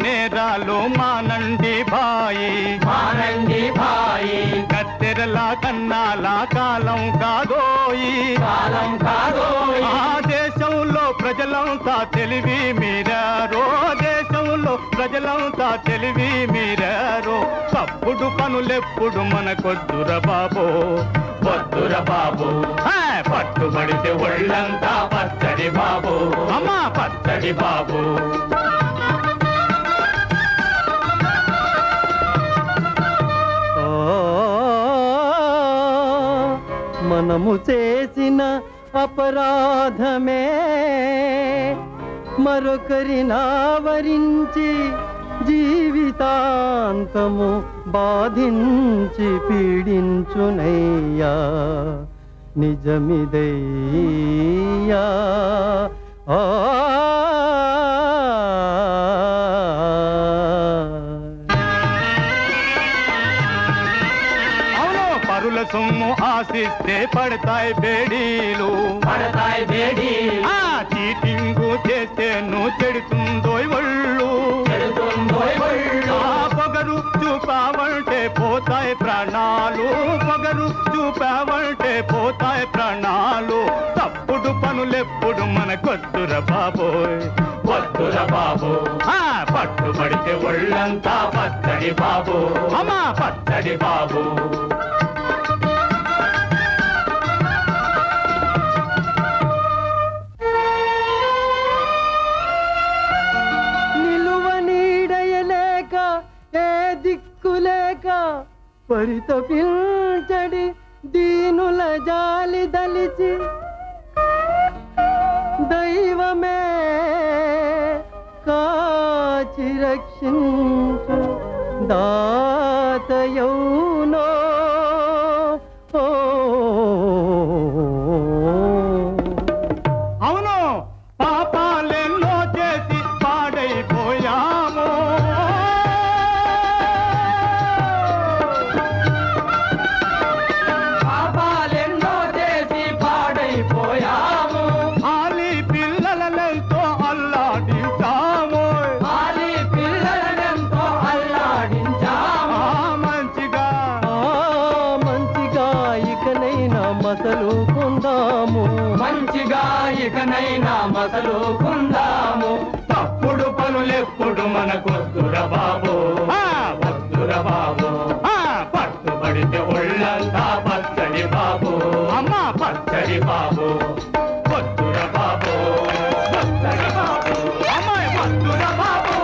నేరాలు మానండి భాయి, మానండి భాయి. కత్తెరలా కన్నాలా కాలం కాదోయి, కాలం కాదోయి. ఆ దేశంలో ప్రజలంతా తెలివి మీరారో, దేశంలో ప్రజలంతా తెలివి మీరారో. తప్పుడు పనులెప్పుడు మనకొద్దుర బాబో, వద్దుర బాబు. పట్టుబడితే ఒళ్ళంతా పచ్చడి బాబు, అమ్మా పచ్చడి బాబు. మనము చేసిన అపరాధమే మరొకరినావరించి జీవితాంతము బాధించి పీడించునయ్యా, నిజమిదయ్యా. పరుల సొమ్ము ఆశిస్తే పడతాయి బేడీలు, పడతాయి బేడీలు. ఆ చీటింగు చేస్తే నువ్వు చెడుతుందోయ్ ఒళ్ళు, చెడుతుందోయ్ ఒళ్ళు. ఆ పొగరు చూపావంటే పోతాయి ప్రాణాలు, పొగరు చూపావంటే పోతాయి ప్రాణాలు. తప్పుడు పనులెప్పుడు మనకొద్దుర బాబోయ్, వద్దుర బాబు. పట్టుబడితే ఒళ్ళంతా పచ్చడి బాబు, అమ్మా పచ్చడి బాబు. నిలువ నీడయలేక ఏ దిక్కులేక పరితపించడి దీనుల జాలి దలిచి దైవమే కాచి రక్షించు దాతయౌనో. అవును, పాపాలెన్నో చేసి పాడైపోయాము, పాపాలెన్నో చేసి పాడైపోయాము. ఆలి పిల్లలెంతో అల్లాడించాము, ఆలి పిల్లలనెంతో అల్లాడించాము. మంచిగా ఇకనైనా మసలు కొందాము, మంచిగా ఇకనైనా మసలు కుందాము. తప్పుడు పనులెప్పుడు మనకొద్దుర బాబు, వద్దుర బాబు. పట్టుబడితే ఒళ్ళంతా పచ్చడి బాబు, అమ్మా పచ్చడి బాబు. వద్దుర బాబు, పచ్చడి బాబు. అమ్మాయి వద్దుర బాబు,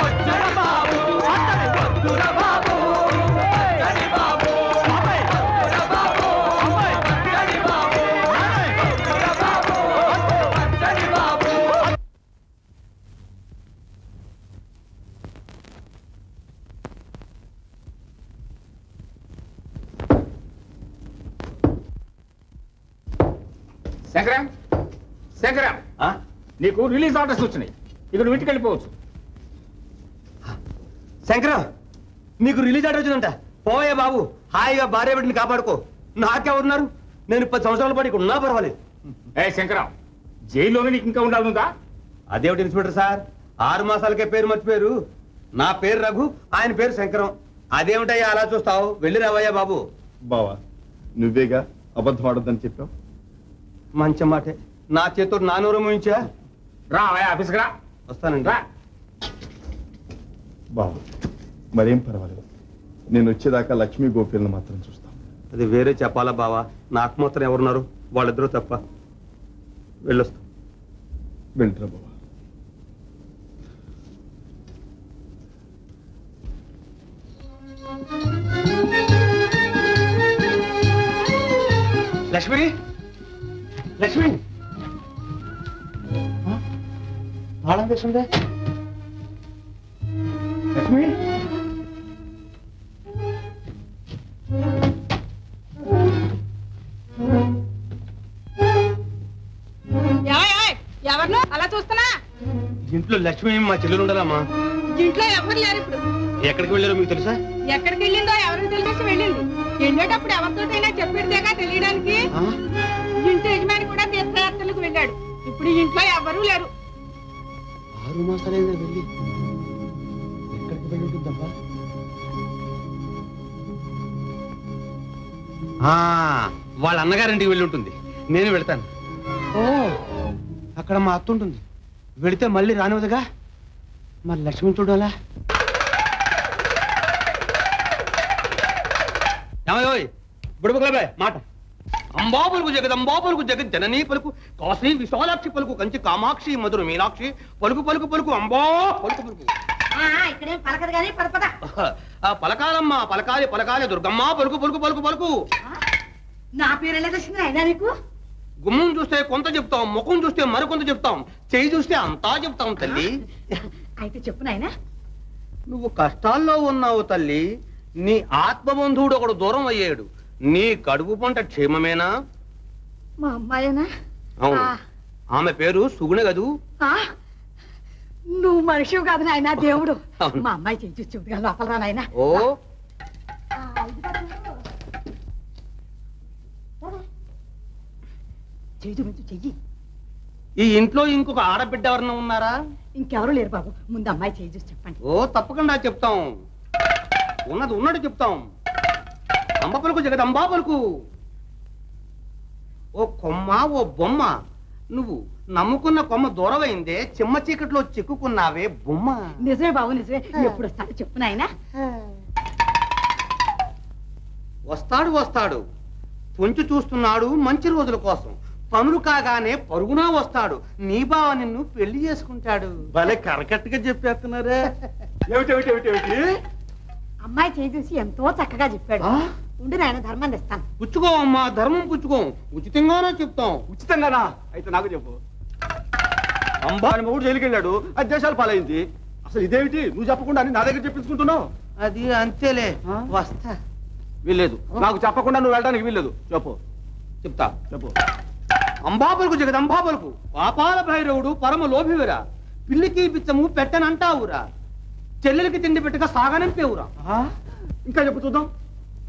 వచ్చడ బాబు, వద్దుర బాబు. పచ్చడి బాబు, అమ్మాయి వద్దుర బాబు. అమ్మాయి పచ్చడి బాబు, వద్దుర బాబు. పచ్చడి బాబు. శంకరం, శంకరం, నీకు రిలీజ్ ఆర్డర్స్ వచ్చినాయి. ఇక నువ్వు ఇంటికి వెళ్ళిపోవచ్చు. శంకరం నీకు రిలీజ్ ఆర్డర్ వచ్చిందంట. పోయే బాబు, హాయిగా భార్య బిడ్డని కాపాడుకో. నాకెవరున్నారు? నేను 10 సంవత్సరాల పాటు ఇక్కడ ఉన్నా పర్వాలేదు. ఏ శంకరం, జైల్లోనే నీకు ఇంకా ఉండాలనుందా? అదేమిటి ఇన్స్పెక్టర్ సార్, 6 మాసాలకే పేరు మర్చిపోయారు. నా పేరు రఘు, ఆయన పేరు శంకరం. అదేమిటయ్యా అలా చూస్తావు? వెళ్ళి రావయ్యా బాబు. బావా, నువ్వేగా అబద్ధం ఆడొద్దని చెప్పావు. మంచి మాటే. నా చేతితో నా నోరు మూయించా. రా ఆఫీస్కి రా. వస్తానండి. రా. బావా, మరేం పర్వాలేదు. నేను వచ్చేదాకా లక్ష్మీ గోపిల్ని మాత్రం చూస్తాను. అది వేరే చెప్పాలా బావా? నాకు మాత్రం ఎవరున్నారు? వాళ్ళిద్దరూ తప్ప. వెళ్ళొస్తా. వెళ్ళరా బావా. లక్ష్మి, లక్ష్మి, తాళం వేసిందే. లక్ష్మి, ఎవరినో అలా చూస్తున్నా? ఇంట్లో లక్ష్మి మా చెల్లెలు ఉండాలమ్మా. ఇంట్లో ఎవరు లేరు ఇప్పుడు. ఎక్కడికి వెళ్ళారో మీకు తెలుసా? ఎక్కడికి వెళ్ళిందో ఎవరికి తెలిసి వెళ్ళింది. వెళ్ళేటప్పుడు ఎవరితోటైనా చెప్పేదేగా తెలియడానికి. ఇంటి యజమాని కూడా తీర్థయాత్రలకు వెళ్ళాడు. ఇప్పుడు ఇంట్లో ఎవరూ లేరు. 6 మాసాలైందా వెళ్ళి? వాళ్ళ అన్నగారింటికి వెళ్ళి ఉంటుంది. నేను వెళ్తాను. ఓ అక్కడ మా అత్త ఉంటుంది. వెళితే మళ్ళీ రానివదుగా. మరి లక్ష్మి చూడాలా? ఏమయ్యోయ్ బుడబుకలబాయ్ మాట. అంబా పలుకు జగదంబా పలుకు జగత్ జననీ పలుకు కాశీ విశాలాక్షి పలుకు కంచి కామాక్షి మధుర మీనాక్షి పలుకు పలుకు పలుకు అంబా పలుకు పలుకు. ఇక్కడే పలకదు కానీ పడపద. పలకాలమ్మ పలకాలి పలకాలి దుర్గమ్మ పలుకు పలుకు పలుకు పలుకు. నా పేరు ఎలా తెలిసింది అయినా నీకు? గుమ్మం చూస్తే కొంత చెప్తాం, ముఖం చూస్తే మరికొంత చెప్తాం, చెయ్యి చూస్తే అంతా చెప్తాం తల్లి. అయితే చెప్పు నాయనా. నువ్వు కష్టాల్లో ఉన్నావు తల్లి. నీ ఆత్మబంధువుడు ఒకడు దూరం అయ్యాడు. నీ కడుపు పంట క్షేమమేనా? మా అమ్మాయేనా? అవును. ఆమె పేరు సుగుణ గదు. నువ్వు మనిషివి కాదు నాయనా, దేవుడు. అవును. మా అమ్మాయి చెయ్యి చూసి చూడగా లోపల రా నాయనా. ఓ చెయ్యి చూపించు చెయ్యి. ఈ ఇంట్లో ఇంకొక ఆడబిడ్డ ఎవరన్నా ఉన్నారా? ఇంకెవరు లేరు బాబు. ముందు అమ్మాయి చెయ్యి చూసి చెప్పండి. ఓ తప్పకుండా చెప్తాం. ఉన్నది ఉన్నట్టు చెప్తాం. అంబ పలుకు జగదంబా పలుకు. ఓ కొమ్మ ఓ బొమ్మ, నువ్వు నమ్ముకున్న కొమ్మ దూరమైందే, చిమ్మ చీకట్లో చిక్కుకున్నావే బొమ్మ. నిజమే బాబు నిజమే. ఎప్పుడు వస్తాడు చెప్పు నాయనా. వస్తాడు వస్తాడు. పొంచి చూస్తున్నాడు మంచి రోజుల కోసం. పనులు కాగానే పరుగునా వస్తాడు. నీ బావ నిన్ను పెళ్లి చేసుకుంటాడు. భలే కరకట్టుగా చెప్పేస్తున్నారే. ఏమిటి అమ్మాయి చేయి చూసి ఎంతో చక్కగా చెప్పాడు. ఉండి నాయన ధర్మం తెస్తాను. పుచ్చుకో అమ్మా, ధర్మం పుచ్చుకో. ఉచితంగానే చెప్తాం. ఉచితంగానా? అయితే నాకు చెప్పు. అంబా అని మొగుడు జైలుకి వెళ్ళాడు, అది దేశాలు పాలైంది. అసలు ఇదేమిటి నువ్వు చెప్పకుండా నా దగ్గర చెప్పించుకుంటున్నావు? అది అంతేలే. వస్తా. వీల్లేదు, నాకు చెప్పకుండా నువ్వు వెళ్ళడానికి వీల్లేదు. చెప్పు. చెప్తా. చెప్పు. అంబాపలకు జగదంబాపలకు పాపాల భైరవుడు పరమ లోభివిరా. పిల్లికి బిచ్చము పెట్టనంటావురా. చెల్లెలకి తిండి పెట్టక సాగనంపేవురా. ఇంకా చెప్పు చూద్దాం.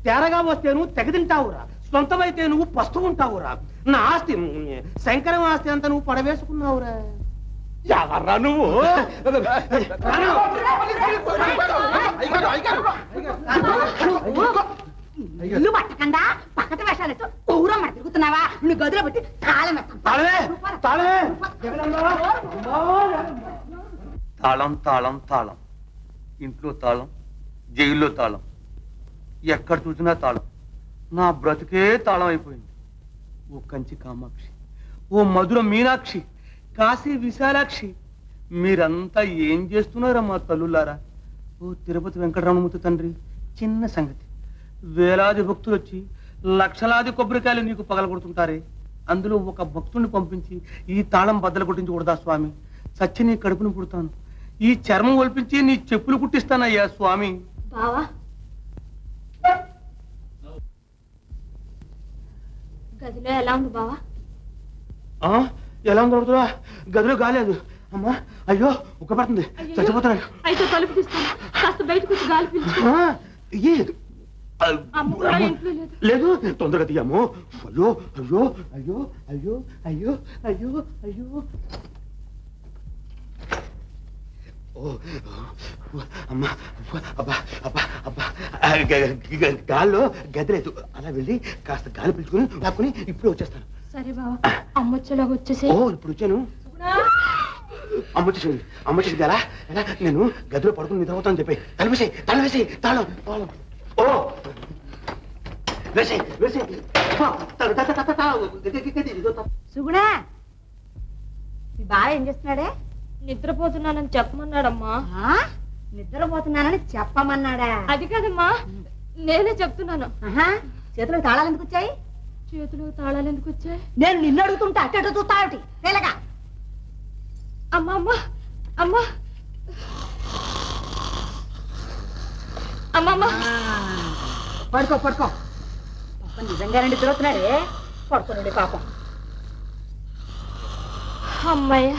తేరగా వస్తే నువ్వు తెగ తింటావురా. సొంతమైతే నువ్వు పస్తు ఉంటావురా. నా ఆస్తి శంకరం ఆస్తి అంతా నువ్వు పడవేసుకున్నావురా. ఎవర్రా నువ్వు? ఇల్లు పట్టకుండా పక్కన వేషాలతో ఊరమ్మ తిరుగుతున్నావా? నువ్వు గదిలో పెట్టి తాళం తాళం తాళం తాళం. ఇంట్లో తాళం, జైల్లో తాళం, ఎక్కడ చూసినా తాళం. నా బ్రతుకే తాళం అయిపోయింది. ఓ కంచి కామాక్షి, ఓ మధుర మీనాక్షి, కాశీ విశాలాక్షి, మీరంతా ఏం చేస్తున్నారమ్మా తల్లులారా? ఓ తిరుపతి వెంకటరమణమూర్తి తండ్రి, చిన్న సంగతి. వేలాది భక్తులు వచ్చి లక్షలాది కొబ్బరికాయలు నీకు పగలగొడుతుంటారే, అందులో ఒక భక్తుడిని పంపించి ఈ తాళం బద్దలు కొట్టించకూడదా స్వామి? చచ్చి నీ కడుపును పుడతాను. ఈ చర్మం ఒలిపించి నీ చెప్పులు కుట్టిస్తానయ్యా స్వామి. బావా, గదిలో ఎలా ఉంది బావా? ఎలా ఉందా? గదిలో గాలేదు అమ్మా. అయ్యో ఉక్క పడుతుంది, చచ్చిపోతున్నాను. అయితే తలుపు తీస్తాను, కాస్త బయటకు వచ్చి గాలి పీల్చు. అమ్మ కూడా ఇంట్లో లేదు. లేదు, తొందరగా తీయమ్మో. అయ్యో అయ్యో అయ్యో అయ్యో అయ్యో అయ్యో అయ్యో. అమ్మా అబ్బా అబ్బా అబ్బా. గాల్లో గది లేదు. అలా వెళ్ళి కాస్త గాలి పిలుచుకుని లాక్కుని ఇప్పుడు వచ్చేస్తాను. సరే బావా, అమ్మ వచ్చేలాగా వచ్చేసి. ఓ ఇప్పుడు వచ్చాను. అమ్మ వచ్చేసింది. అమ్మ వచ్చేసింది. ఎలా ఎలా? నేను గదిలో పడుకుని నిద్రపోతాను చెప్పి తలవేసి తలవేసి తాళం తాళం. ఓ వేసి వేసి. సుగుణా, మీ బావ ఏం చేస్తున్నాడే? నిద్రపోతున్నానని చెప్పమన్నాడమ్మా. నిద్రపోతున్నానని చెప్పమన్నాడా? అది కాదమ్మా, నేనే చెప్తున్నాను. చేతులకు తాళాలు ఎందుకు వచ్చాయి? చేతులు తాళాలు ఎందుకు వచ్చాయి? నేను నిన్ను అడుగుతుంటే అట్టేటో చూస్తావుటి తెలగా. అమ్మా అమ్మా అమ్మా అమ్మమ్మా. పడుకో పడుకో. పాపం నిజంగా రండి తిరుగుతున్నాడే. పడుకోనండి పాపం. అమ్మయ్య,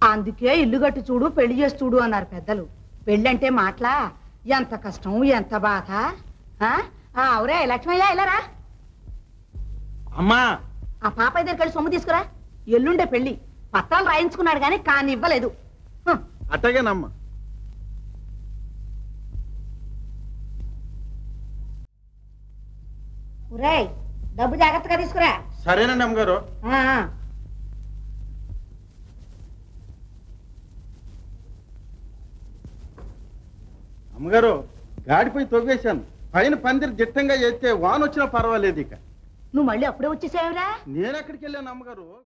అందుకే ఇల్లు కట్టి చూడు, పెళ్లి చేసి చూడు అన్నారు పెద్దలు. పెళ్ళంటే మాటలా? ఎంత కష్టం, ఎంత బాధ. అవురే లక్ష్మయ్య, ఇలారా. అమ్మా, ఆ పాప దగ్గరికి వెళ్ళి సొమ్ము తీసుకురా. ఎల్లుండే పెళ్లి. పత్రాలు రాయించుకున్నాడు కానీ కాని ఇవ్వలేదు హ్. అట్టగేనమ్మ. ఒరేయ్ డబ్బు జాగ్రత్తగా తీసుకురా. సరేనండి అమ్మగారు. ఆ, ఆ. అమ్మగారు గాడిపోయి తవ్వేశాను. పైన పందిరి దిట్టంగా చేస్తే వాన వచ్చినా పర్వాలేదు. ఇక నువ్వు మళ్ళీ అప్పుడే వచ్చేసావురా? నేను ఎక్కడికి వెళ్ళాను అమ్మగారు?